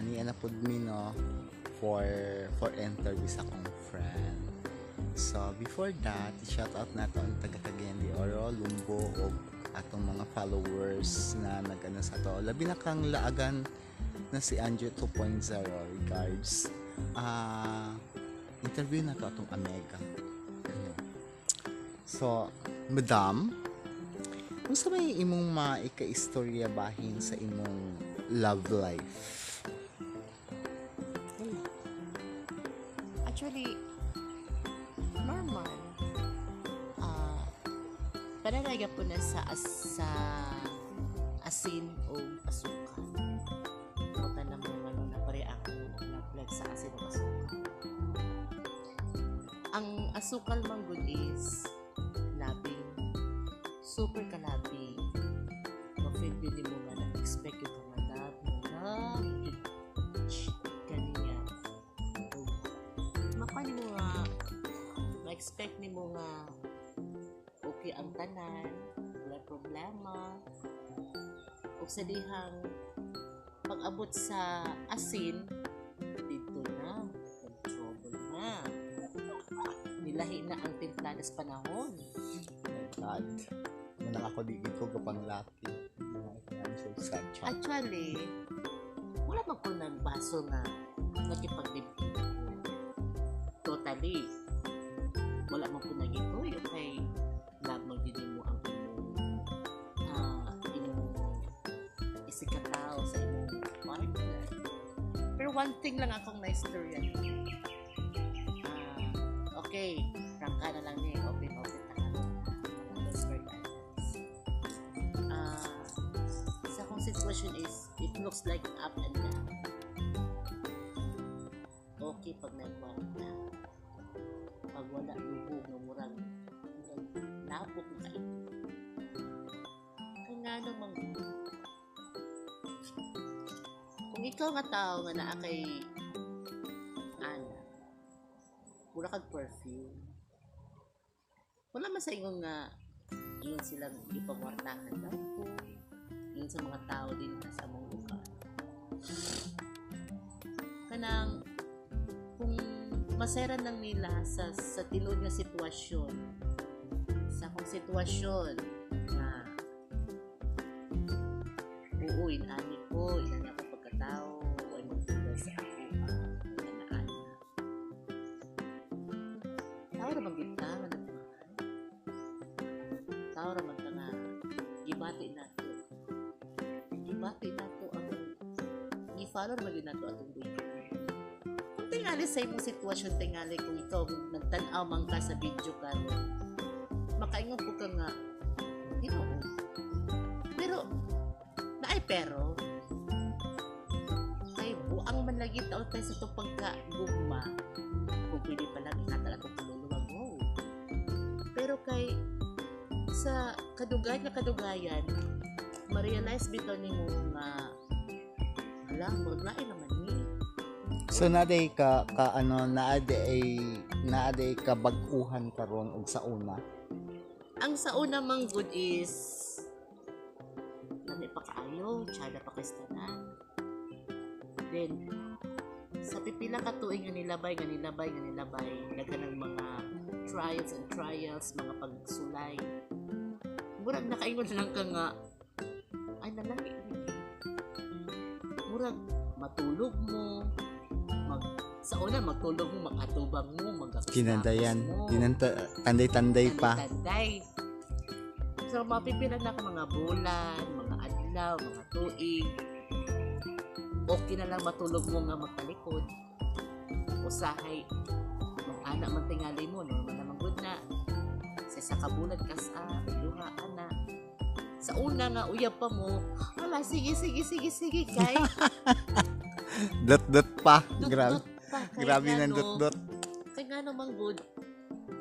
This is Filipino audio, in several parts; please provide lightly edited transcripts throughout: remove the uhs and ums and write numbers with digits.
niya na pud mi no for interview sa akong friend. So before that, shout out nato ang taga Cagayan de Oro, Lumbo o atong mga followers na nagano sa to. Labi na kang laagan na si Andrew 2.0 regards interview na to atong Amega. So, madam, kung sa may imong maika-istorya bahin sa imong love life? Actually, normal. Panalaga po na sa asin o asukal. Punta na mga na pare-ako na sa asin o asukal. Ang asukal manggod is labing. Super kalabing. Ma-feel din mo nga na-expect yung mga love na ganyan. Mapan mo nga ma-expect ni mo nga okay ang tanan, wala problema. O sa dihang pag-abot sa asin, dito na, trouble na. Nilahi na ang timpladas panahon. God. Munang ako di ko kapanglaki. I'm so sad. Actually, wala man ko nagbaso na nakipag-dibdib ako. Totally. Wala man ko nagitoy. Okay, love mo din mo ang imong isikataw sa imong partner. Pero one thing lang akong na-istorya. Okay, prangka na lang niya. Open na sa akong situation is it looks like up and down. Okay pag nagkwarta, pag wala lubog na murang napok na ito kaya nga naman kung ikaw nga tao nga naa kay ana mura kag perfume wala man sa ingon nga yun silang ipangwartahan daw po yun sa mga tao din sa among lugar kanang kung maseran lang nila sa tilod nga sitwasyon sa akong sitwasyon na oo inani ko inani ako pagkatao o ay magtugas sa ako inaan tao naman kita nga nagmahal tao naman ka nga gibati nato ang i-follow naman din nato atong video kung tingali sa imong sitwasyon tingali kung ikaw nagtanaw man ka sa video karon makaingon ko ka nga Ginoo pero naay pero ay buang man lagi taon tayo sa itong pagkagugma kung pwede pa lang inatala kong tululuwag mo pero kay sa kadugayan ma-realize bitaw ni mo nga hala, maglain naman ni So naaday ka ano naaday ka bag-uhan karon og sa una. ang sa una mang good is nami pa kaayo, tsada pa kastanan. Then sa pipila ka tuig nga nilabay, nagkanang mga trials, mga pagsulay. Murag nakaingon lang ka nga ay nalami. Murag matulog mo, sa una magtulog mo, mag-atubang mo, Kinandayan, tanday-tanday pa. Tanday. So mapipila na ka mga bulan, mga adlaw, mga tuig. Okay na lang matulog mo nga magtalikod. Usahay, mag-anak man tingali mo, normal naman good na. Sa kabulan ka sa luha, ana. Sa una nga, uyab pa mo, ala, sige, kay. Dot pa. Grabe Grabe ng dot. Kaya nga naman good.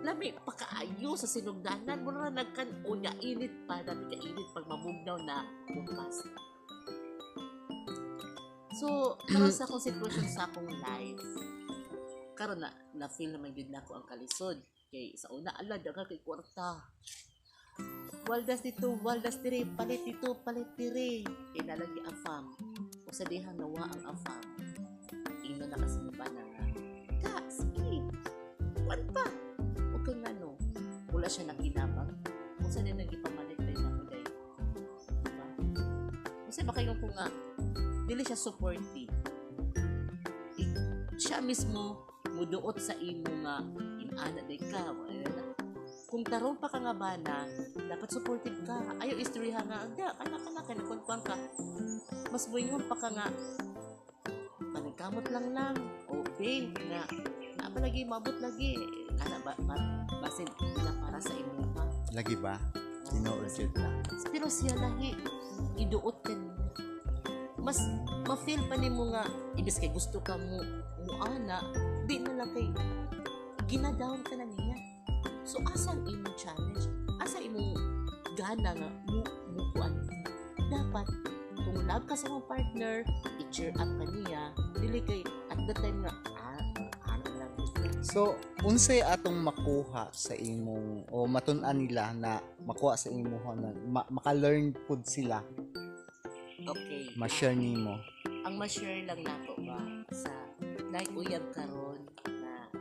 Lami, pakaayo sa sinugdanan mo na nagkanunya, init pa, dati ka init pag mabugnaw na bukas. So, karon sa akong sitwasyon sa akong life, karon na feel naman yun na ako ang kalisod. Kay sa una, ala, daga kay kwarta. Waldas dito, waldas dire, palit dito, palit dire. Kay nalagi afam. O sa diha nawa ang afam. ino na kasi ba na nga, ka, sige, kuwan pa. Huwag kang ano, wala siya nakinabang. Kung saan din nag-ipamalit tayo na kulay. Diba? Kasi baka yung kung nga, dili siya supportive. Siya mismo, muduot sa imo nga, inana day ka, wala na. Kung tarong pa ka nga ba na, dapat supportive ka. Ayaw istorya nga, anak, kinakunkuan ka. Mas buingon pa ka nga, managkamot lang, o babe, nga, lagi, mabot lagi. Kana ba, basin na para sa imo ka. Lagi ba? Ino-urgent lang. Pero siya lahi, iduot ka niya. Mas, ma-feel pa ni mo nga, ibig kay gusto ka mo, ana, di na lang kay, ginadown ka na niya. So, asa ang imong challenge? Asa imong gana nga, mukuan? Dapat, kung love ka sa mong partner, i-cheer up ka niya, dili kay, at the time nga, ano lang gusto. So, unsay atong makuha sa imong, o matun-an nila na makuha sa imong na maka-learn pud sila, Okay. ma-share nimo. Ang ma-share lang nato ba sa nag-uyab karon na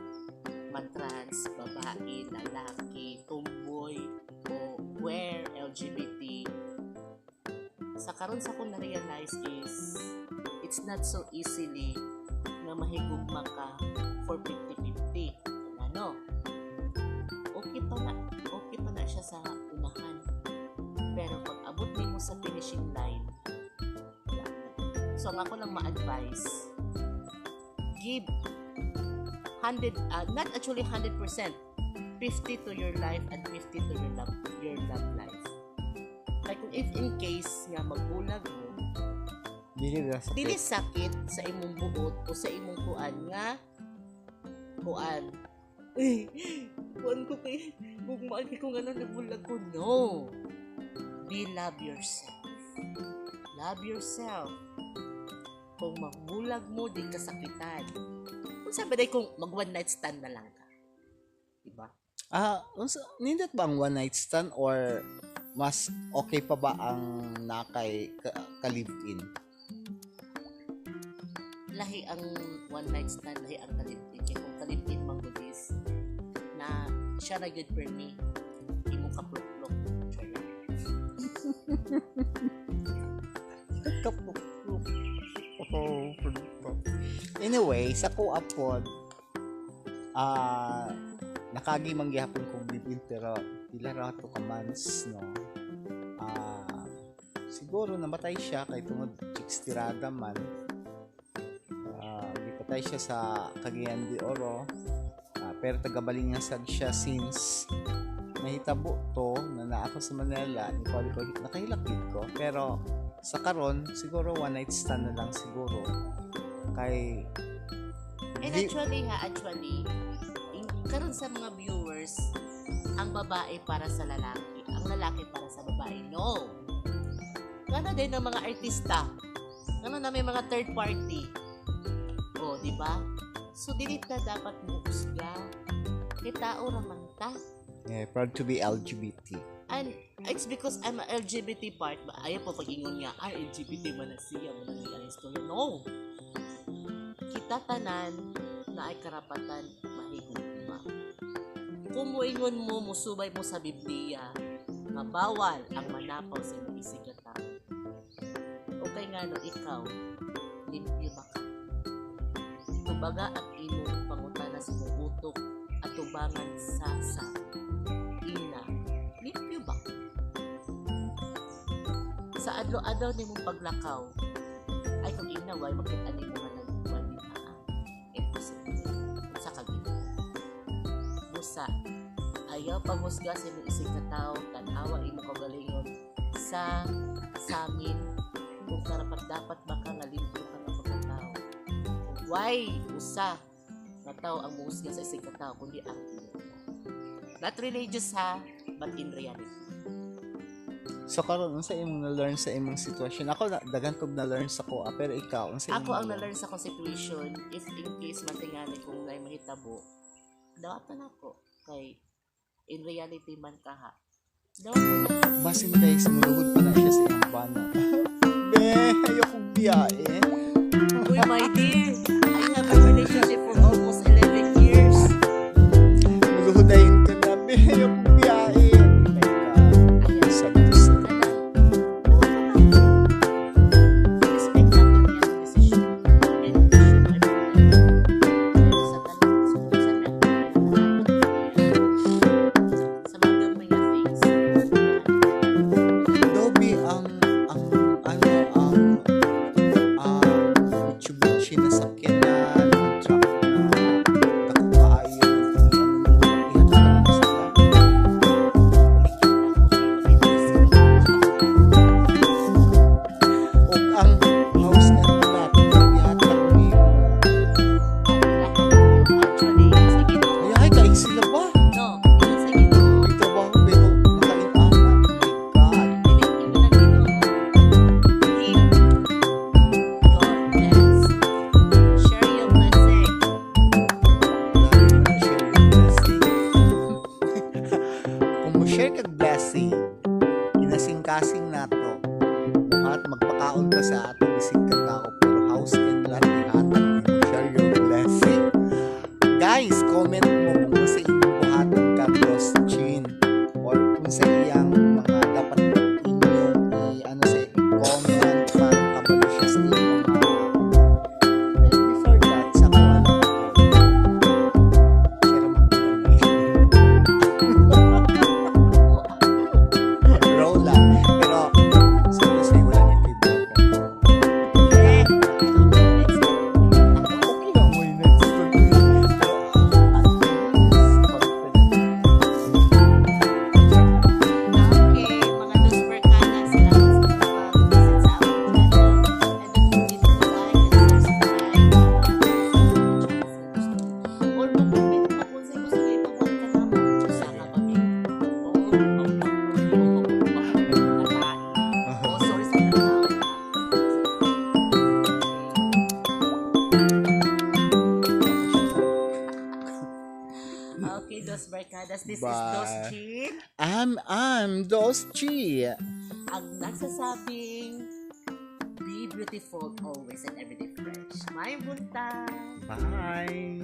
man-trans, babae, lalaki, tomboy, o queer, LGBT. Sa karon sa kong na-realize is it's not so easily na mahigugma ka for 50-50. Ano? Okay pa na siya sa unahan. Pero pag abot mo sa finishing line, wala na. So ang ako lang ma-advise, give 100, not actually 100%, 50 to your life and 50 to your love life. Like if in case nga magbulag mo, dili sakit sa imong buot o sa imong kuan nga kuan ko kay kung maagi ko nga nagbulag ko. No, love yourself. Kung magbulag mo, di ka sakitan. Kung sabi day kung mag one night stand na lang ka, diba? Nindot ba ang one night stand or mas okay pa ba ang nakay ka-live-in? Lahi ang one night stand, lahi ang kalipin. Kaya kung kalipin mang budis, na siya na good for me, hindi mo kaplok-plok. Kaplok-plok. Anyway, sa kuapod, nakagi mangyapon kong bibin pero pila ra to ka months, no? Siguro namatay siya kay tungod chicks tirada man. Gipatay siya sa Cagayan de Oro. Pero tagabaling nga sad siya since nahitabo to na naa ako sa Manila, ni ko nakahilakid ko. Pero sa karon siguro one night stand na lang siguro kay And actually, karon sa mga viewers, ang babae para sa lalaki, ang lalaki para sa babae. No. Gana din ng mga artista. Gana na may mga third party. O, di ba? So, dili ta dapat mo usga. Kitao raman ta. yeah, proud to be LGBT. And it's because I'm a LGBT part. Ayaw po pag-ingon niya, LGBT man na siya, man ang istorya. No! Kita tanan na ay karapatan mahigugma. Kung muingon mo, musubay mo sa Biblia, nga bawal ang manapaw sa imong isig nga tao. Okay nga no, ikaw, limpyo ba ka? Tubaga at imong pangutana sa imong utok at tubangan sa ina. Limpyo ba? Sa adlaw-adlaw nimong paglakaw, ay kung ina, why makita nimo nga nagwalitaan? Imposible. Sa kabila. Musa, ayaw pangusga sa imong isig na tao, tanawa imong kagalingon sa amin, kung karapat dapat baka nga limpyo ka ng pagkatao. Why? Usa, na tao ang muusga sa isig na tao, kundi ang ina. Not religious ha, but in reality. So karon unsa imong na-learn sa imong sitwasyon? Ako daghan kog na-learn sa ko, pero ikaw unsa Ako ang na-learn sa akong situation, if in case matingani kung may mahitabo, dawatan ako. Kay in reality man ka ha. Dawatan na. basin guys, muluhod pa na siya sa iyang bana. Be, ayoko biyahe. Uy, my dear, I have a relationship for almost 11 years. Maghuhudayin ka na, be. Yung biyahe. Oh my God. Ayan. Sad to say. Respect natin yung decision. And decision ay sa tanong sa mga mga things. Dobby, ang Mitsubishi na sakyanan, ang truck na kakaayo, ihatag mo sa o ang house and lot, ihatag mo Actually, sa Ginoo. ay, kain sila ba? No, yun sa Ginoo. May trabaho pero nakaipanan. Oh my God. Pinipin na Ginoo. Live your best. Share your blessing. Kung mo share kag blessing, kinasing-kasing nato, buhat magpakaon pa sa ato bisig ka tao, pero house and lot ihatag mo, share your blessing. Guys, comment mo kung sa inyong buhatag ka Boss Chin, or kung sa iyang mga dapat inyong i-comment para kabalo siya sa iyong mga. Well, before that, sa kung ano ko, share mo Rola. Pero, seriously, wala niya libre ko. Okay lang mo yung next one. Pero, Okay, mga dos barkada, salamat sa pag-visit sa aming channel. And don't forget to like and subscribe. Or mag-comment pa kung sa'yo gusto kayo pag-watch ka naman. Sama kami. Oh, sorry sa tao. Okay, dos barkadas. This is Bye. Dos Chin. I'm Dos Chi. Ang nagsasabing be beautiful always and everyday fresh. May buntag! Bye.